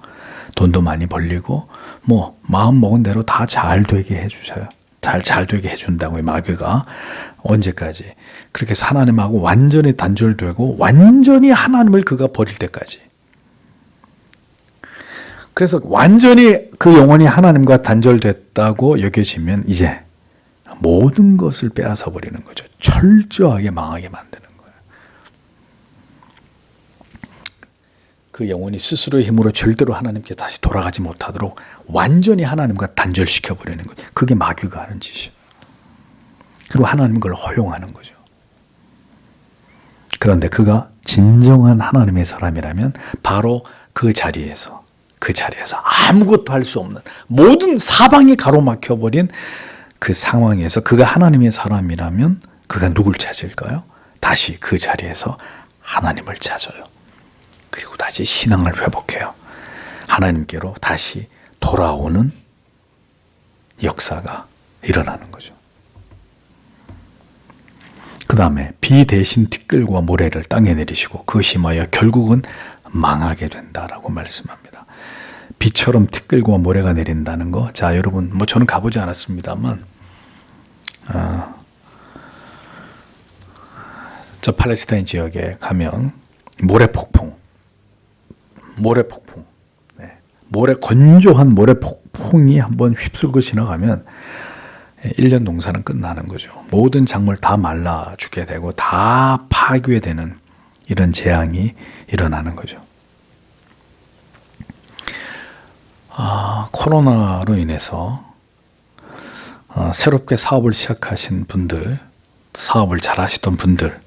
돈도 많이 벌리고 뭐 마음 먹은 대로 다 잘 되게 해주셔요. 잘 되게 해준다고요. 마귀가 언제까지? 그렇게 해서 하나님하고 완전히 단절되고 완전히 하나님을 그가 버릴 때까지. 그래서 완전히 그 영혼이 하나님과 단절됐다고 여겨지면 이제 모든 것을 빼앗아 버리는 거죠. 철저하게 망하게 만드는 거예요. 그 영혼이 스스로의 힘으로 절대로 하나님께 다시 돌아가지 못하도록 완전히 하나님과 단절시켜 버리는 거죠. 그게 마귀가 하는 짓이에요. 그리고 하나님은 그걸 허용하는 거죠. 그런데 그가 진정한 하나님의 사람이라면 바로 그 자리에서 아무것도 할 수 없는 모든 사방이 가로막혀 버린 그 상황에서 그가 하나님의 사람이라면 그가 누굴 찾을까요? 다시 그 자리에서 하나님을 찾아요. 그리고 다시 신앙을 회복해요. 하나님께로 다시 돌아오는 역사가 일어나는 거죠. 그 다음에 비 대신 티끌과 모래를 땅에 내리시고 그것이 임하여 결국은 망하게 된다라고 말씀합니다. 비처럼 티끌과 모래가 내린다는 거. 자, 여러분, 뭐 저는 가보지 않았습니다만, 저 팔레스타인 지역에 가면 모래폭풍, 네. 건조한 모래폭풍이 한번 휩쓸고 지나가면 1년 농사는 끝나는 거죠. 모든 작물 다 말라 죽게 되고 다 파괴되는 이런 재앙이 일어나는 거죠. 코로나로 인해서 새롭게 사업을 시작하신 분들, 사업을 잘 하시던 분들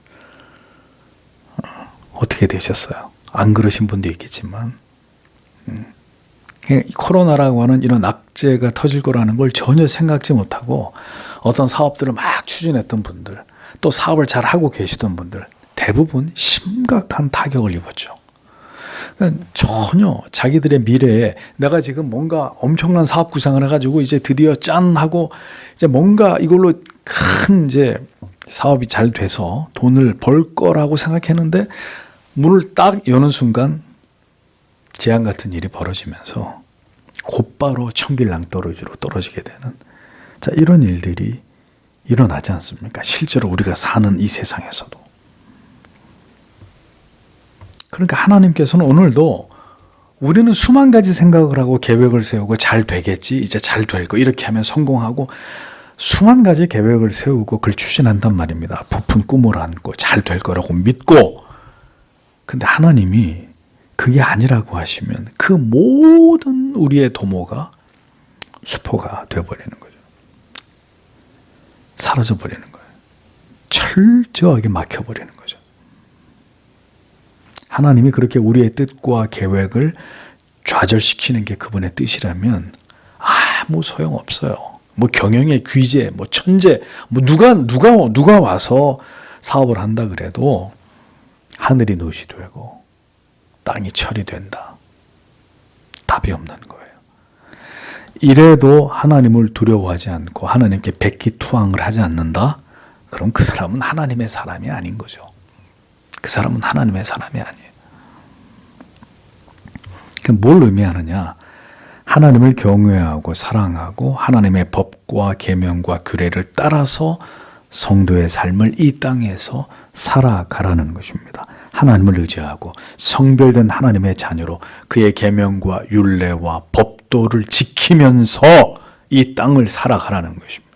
어떻게 되셨어요? 안 그러신 분도 있겠지만 코로나라고 하는 이런 악재가 터질 거라는 걸 전혀 생각지 못하고 어떤 사업들을 막 추진했던 분들, 또 사업을 잘 하고 계시던 분들 대부분 심각한 타격을 입었죠. 그러니까 전혀 자기들의 미래에 내가 지금 뭔가 엄청난 사업 구상을 해가지고 이제 드디어 짠 하고 이제 뭔가 이걸로 큰 이제 사업이 잘 돼서 돈을 벌 거라고 생각했는데 문을 딱 여는 순간 재앙 같은 일이 벌어지면서 곧바로 천길낭떠러지로 떨어지게 되는 자 이런 일들이 일어나지 않습니까? 실제로 우리가 사는 이 세상에서도. 그러니까 하나님께서는 오늘도 우리는 수만 가지 생각을 하고 계획을 세우고 잘 되겠지, 이제 잘 될 거, 이렇게 하면 성공하고 수만 가지 계획을 세우고 그걸 추진한단 말입니다. 부푼 꿈을 안고 잘 될 거라고 믿고. 근데 하나님이 그게 아니라고 하시면 그 모든 우리의 도모가 수포가 되어버리는 거죠. 사라져버리는 거예요. 철저하게 막혀버리는 거죠. 하나님이 그렇게 우리의 뜻과 계획을 좌절시키는 게 그분의 뜻이라면 아무 소용없어요. 뭐 경영의 귀재, 뭐 천재, 뭐 누가 와서 사업을 한다 그래도 하늘이 노시 되고 땅이 철이 된다. 답이 없는 거예요. 이래도 하나님을 두려워하지 않고 하나님께 백기투항을 하지 않는다? 그럼 그 사람은 하나님의 사람이 아닌 거죠. 그 사람은 하나님의 사람이 아니에요. 뭘 의미하느냐? 하나님을 경외하고 사랑하고 하나님의 법과 계명과 규례를 따라서 성도의 삶을 이 땅에서 살아가라는 것입니다. 하나님을 의지하고 성별된 하나님의 자녀로 그의 계명과 율례와 법도를 지키면서 이 땅을 살아가라는 것입니다.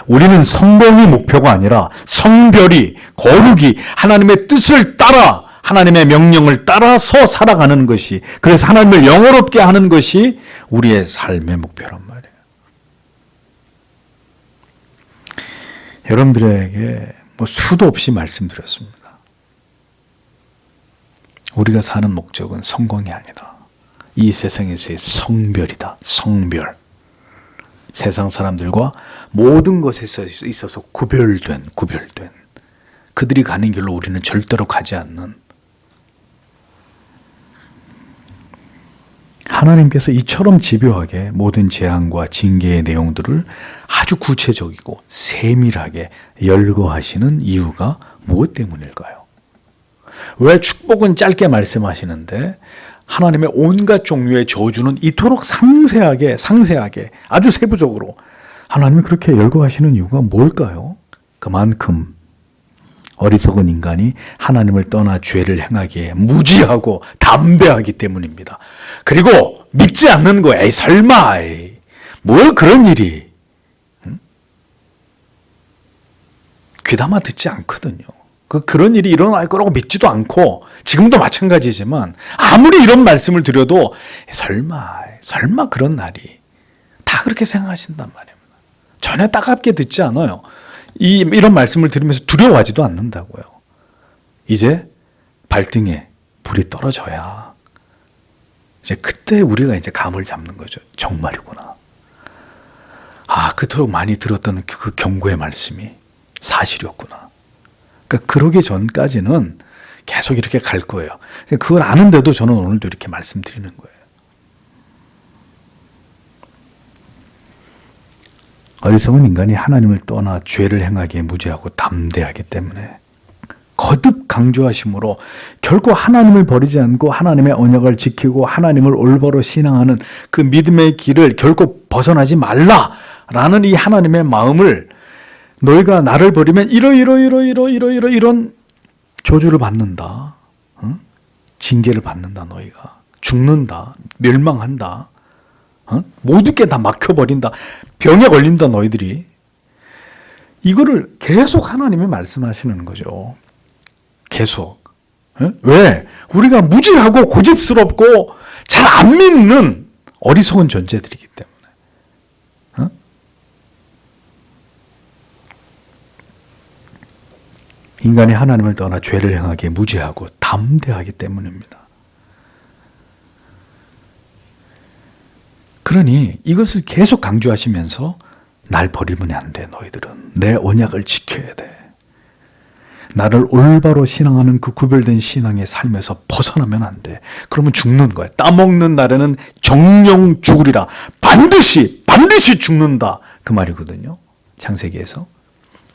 우리는 성공이 목표가 아니라 성별이, 거룩이 하나님의 뜻을 따라 하나님의 명령을 따라서 살아가는 것이, 그래서 하나님을 영화롭게 하는 것이 우리의 삶의 목표란 말이에요. 여러분들에게 뭐 수도 없이 말씀드렸습니다. 우리가 사는 목적은 성공이 아니다. 이 세상에서의 성별이다. 성별. 세상 사람들과 모든 것에 있어서 구별된 그들이 가는 길로 우리는 절대로 가지 않는, 하나님께서 이처럼 집요하게 모든 재앙과 징계의 내용들을 아주 구체적이고 세밀하게 열거하시는 이유가 무엇 때문일까요? 왜 축복은 짧게 말씀하시는데 하나님의 온갖 종류의 저주는 이토록 상세하게 아주 세부적으로 하나님이 그렇게 열거하시는 이유가 뭘까요? 그만큼 어리석은 인간이 하나님을 떠나 죄를 행하기에 무지하고 담대하기 때문입니다. 그리고 믿지 않는 거야. 에이, 설마, 에이, 뭘 그런 일이. 응? 귀담아 듣지 않거든요. 그런 일이 일어날 거라고 믿지도 않고, 지금도 마찬가지지만 아무리 이런 말씀을 드려도 설마 그런 날이, 다 그렇게 생각하신단 말입니다. 전혀 따갑게 듣지 않아요. 이런 말씀을 들으면서 두려워하지도 않는다고요. 이제 발등에 불이 떨어져야 이제 그때 우리가 이제 감을 잡는 거죠. 정말이구나. 그토록 많이 들었던 그 경고의 말씀이 사실이었구나. 그러니까 그러기 전까지는 계속 이렇게 갈 거예요. 그걸 아는데도 저는 오늘도 이렇게 말씀드리는 거예요. 어리석은 인간이 하나님을 떠나 죄를 행하기에 무지하고 담대하기 때문에 거듭 강조하심으로 결코 하나님을 버리지 않고 하나님의 언약을 지키고 하나님을 올바로 신앙하는 그 믿음의 길을 결코 벗어나지 말라라는 이 하나님의 마음을, 너희가 나를 버리면 이런 저주를 받는다. 응? 징계를 받는다. 너희가 죽는다. 멸망한다. 모든 게 다 막혀버린다. 병에 걸린다. 너희들이. 이거를 계속 하나님이 말씀하시는 거죠. 계속. 왜? 우리가 무지하고 고집스럽고 잘 안 믿는 어리석은 존재들이기 때문에. 인간이 하나님을 떠나 죄를 행하기에 무지하고 담대하기 때문입니다. 그러니 이것을 계속 강조하시면서 날 버리면 안 돼. 너희들은 내 언약을 지켜야 돼. 나를 올바로 신앙하는 그 구별된 신앙의 삶에서 벗어나면 안 돼. 그러면 죽는 거야. 따먹는 날에는 정령 죽으리라. 반드시 죽는다. 그 말이거든요. 창세기에서.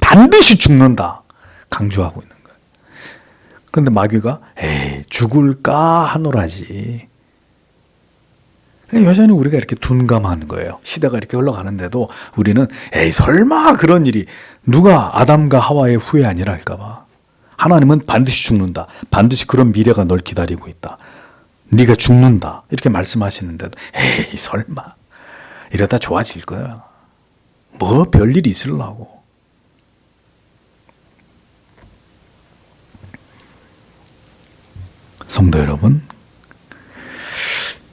반드시 죽는다. 강조하고 있는 거예요. 그런데 마귀가 에이, 죽을까 하노라지. 여전히 우리가 이렇게 둔감한 거예요. 시대가 이렇게 흘러가는데도 우리는 에이, 설마 그런 일이, 누가 아담과 하와의 후회 아니라 할까봐. 하나님은 반드시 죽는다. 반드시 그런 미래가 널 기다리고 있다. 네가 죽는다. 이렇게 말씀하시는데도 에이, 설마 이러다 좋아질 거야. 뭐 별일이 있으려고. 성도 여러분,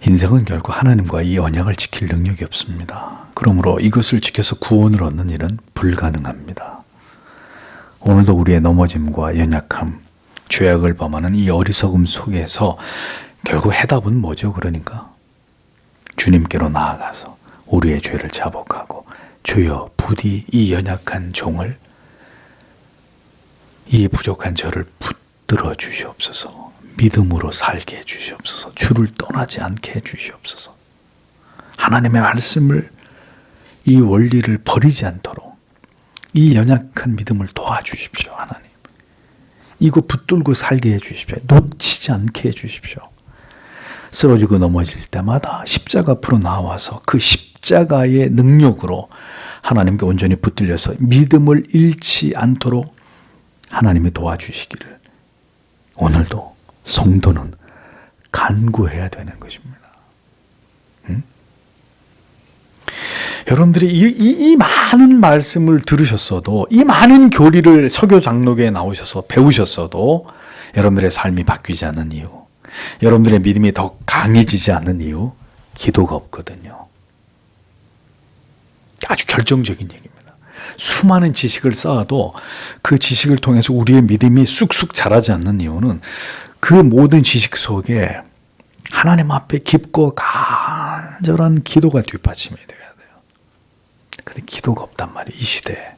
인생은 결국 하나님과 이 언약을 지킬 능력이 없습니다. 그러므로 이것을 지켜서 구원을 얻는 일은 불가능합니다. 오늘도 우리의 넘어짐과 연약함, 죄악을 범하는 이 어리석음 속에서 결국 해답은 뭐죠? 그러니까 주님께로 나아가서 우리의 죄를 자복하고, 주여 부디 이 연약한 종을, 이 부족한 저를 붙들어 주시옵소서. 믿음으로 살게 해주시옵소서. 주를 떠나지 않게 해주시옵소서. 하나님의 말씀을, 이 원리를 버리지 않도록 이 연약한 믿음을 도와주십시오. 하나님, 이거 붙들고 살게 해주십시오. 놓치지 않게 해주십시오. 쓰러지고 넘어질 때마다 십자가 앞으로 나와서 그 십자가의 능력으로 하나님께 온전히 붙들려서 믿음을 잃지 않도록 하나님이 도와주시기를 오늘도 성도는 간구해야 되는 것입니다. 여러분들이 이 많은 말씀을 들으셨어도, 이 많은 교리를 설교 장로교에 나오셔서 배우셨어도 여러분들의 삶이 바뀌지 않는 이유, 여러분들의 믿음이 더 강해지지 않는 이유, 기도가 없거든요. 아주 결정적인 얘기입니다. 수많은 지식을 쌓아도 그 지식을 통해서 우리의 믿음이 쑥쑥 자라지 않는 이유는 그 모든 지식 속에 하나님 앞에 깊고 간절한 기도가 뒷받침이 돼야 돼요. 근데 기도가 없단 말이에요. 이 시대에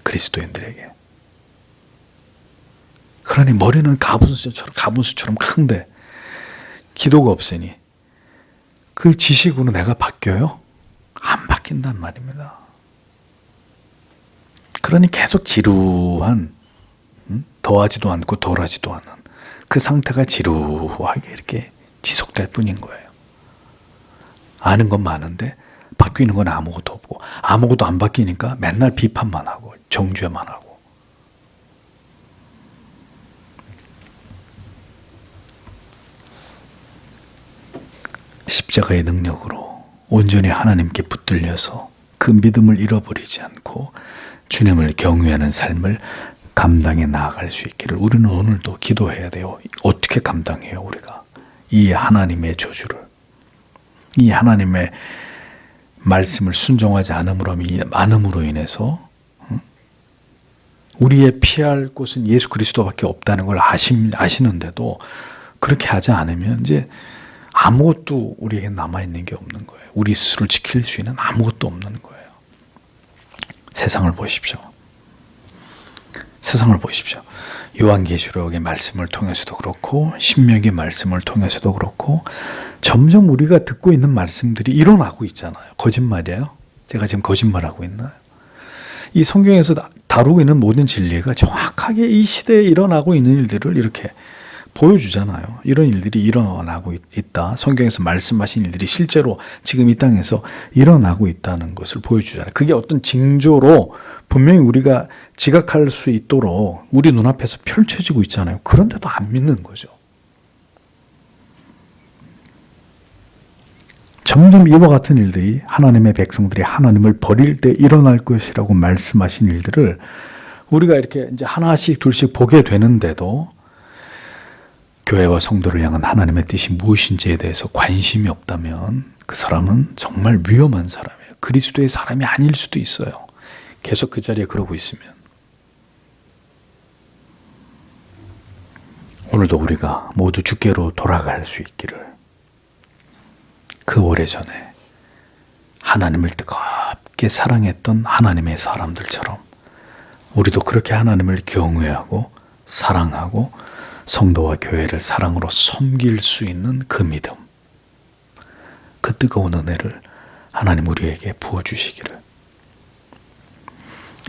그리스도인들에게. 그러니 머리는 가분수처럼 큰데 기도가 없으니 그 지식으로 내가 바뀌어요? 안 바뀐단 말입니다. 그러니 계속 지루한, 더하지도 않고 덜하지도 않은 그 상태가 지루하게 이렇게 지속될 뿐인 거예요. 아는 건 많은데 바뀌는 건 아무것도 없고, 아무것도 안 바뀌니까 맨날 비판만 하고 정죄만 하고. 십자가의 능력으로 온전히 하나님께 붙들려서 그 믿음을 잃어버리지 않고 주님을 경외하는 삶을 감당해 나아갈 수 있기를 우리는 오늘도 기도해야 돼요. 어떻게 감당해요, 우리가? 이 하나님의 저주를. 이 하나님의 말씀을 순종하지 않음으로 인해서 우리의 피할 곳은 예수 그리스도밖에 없다는 걸 아시는데도 그렇게 하지 않으면 이제 아무것도 우리에게 남아있는 게 없는 거예요. 우리 스스로를 지킬 수 있는 아무것도 없는 거예요. 세상을 보십시오. 세상을 보십시오. 요한계시록의 말씀을 통해서도 그렇고 신명기 말씀을 통해서도 그렇고 점점 우리가 듣고 있는 말씀들이 일어나고 있잖아요. 거짓말이에요? 제가 지금 거짓말하고 있나요? 이 성경에서 다루고 있는 모든 진리가 정확하게 이 시대에 일어나고 있는 일들을 이렇게 보여주잖아요. 이런 일들이 일어나고 있다. 성경에서 말씀하신 일들이 실제로 지금 이 땅에서 일어나고 있다는 것을 보여주잖아요. 그게 어떤 징조로 분명히 우리가 지각할 수 있도록 우리 눈앞에서 펼쳐지고 있잖아요. 그런데도 안 믿는 거죠. 점점 이와 같은 일들이 하나님의 백성들이 하나님을 버릴 때 일어날 것이라고 말씀하신 일들을 우리가 이렇게 이제 하나씩 둘씩 보게 되는데도 교회와 성도를 향한 하나님의 뜻이 무엇인지에 대해서 관심이 없다면 그 사람은 정말 위험한 사람이에요. 그리스도의 사람이 아닐 수도 있어요. 계속 그 자리에 그러고 있으면. 오늘도 우리가 모두 주께로 돌아갈 수 있기를 그 오래전에 하나님을 뜨겁게 사랑했던 하나님의 사람들처럼 우리도 그렇게 하나님을 경외하고 사랑하고 성도와 교회를 사랑으로 섬길 수 있는 그 믿음, 그 뜨거운 은혜를 하나님 우리에게 부어주시기를.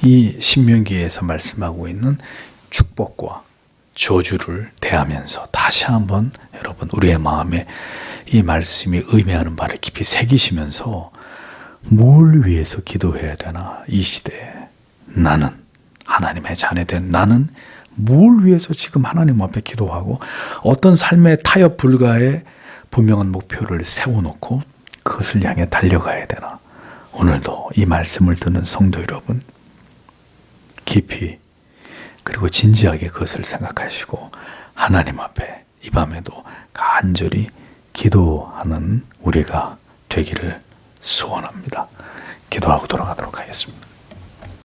이 신명기에서 말씀하고 있는 축복과 저주를 대하면서 다시 한번 여러분 우리의 마음에 이 말씀이 의미하는 바를 깊이 새기시면서 뭘 위해서 기도해야 되나? 이 시대에 나는 하나님의 자녀된 나는 뭘 위해서 지금 하나님 앞에 기도하고 어떤 삶의 타협 불가의 분명한 목표를 세워놓고 그것을 향해 달려가야 되나? 오늘도 이 말씀을 듣는 성도 여러분 깊이 그리고 진지하게 그것을 생각하시고 하나님 앞에 이 밤에도 간절히 기도하는 우리가 되기를 소원합니다. 기도하고 돌아가도록 하겠습니다.